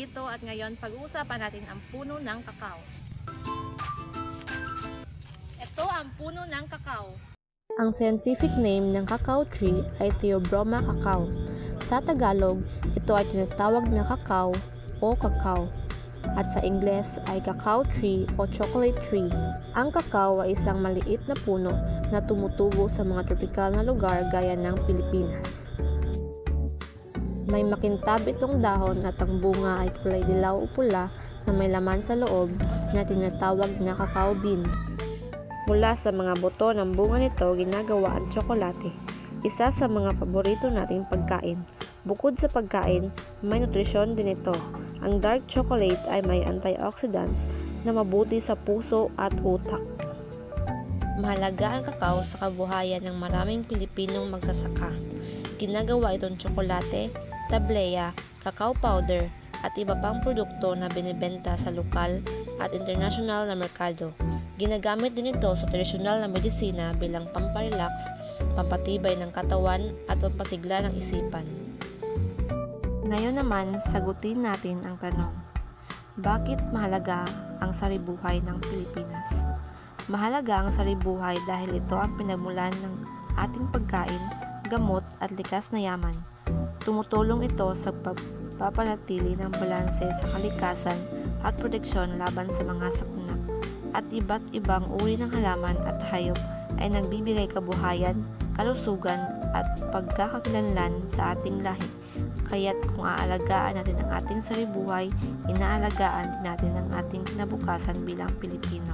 nandito at ngayon pag-uusapan natin ang puno ng kakao. Ito ang puno ng kakao. Ang scientific name ng cacao tree ay Theobroma cacao. Sa Tagalog, ito ay tinatawag na kakao o cacao. At sa Ingles ay cacao tree o chocolate tree. Ang kakao ay isang maliit na puno na tumutubo sa mga tropikal na lugar gaya ng Pilipinas. May makintab itong dahon at ang bunga ay kulay dilaw o pula na may laman sa loob na tinatawag na cacao beans. Mula sa mga buto ng bunga nito ginagawa ang tsokolate, isa sa mga paborito nating pagkain. Bukod sa pagkain, may nutrisyon din ito. Ang dark chocolate ay may antioxidants na mabuti sa puso at utak. Mahalaga ang kakao sa kabuhayan ng maraming Pilipinong magsasaka. Ginagawa itong tsokolate, tableya, cacao powder at iba pang produkto na binibenta sa lokal at international na merkado. Ginagamit din ito sa tradisyonal na medisina bilang pamparelax, pampatibay ng katawan at pampasigla ng isipan. Ngayon naman, sagutin natin ang tanong. Bakit mahalaga ang saribuhay ng Pilipinas? Mahalaga ang saribuhay dahil ito ang pinagmulan ng ating pagkain, gamot at likas na yaman. Tumutulong ito sa pagpapanatili ng balanse sa kalikasan at proteksyon laban sa mga sakuna. At iba't ibang uri ng halaman at hayop ay nagbibigay kabuhayan, kalusugan at pagkakakilanlan sa ating lahi. Kaya't kung aalagaan natin ang ating saribuhay, inaalagaan din natin ang ating kinabukasan bilang Pilipino.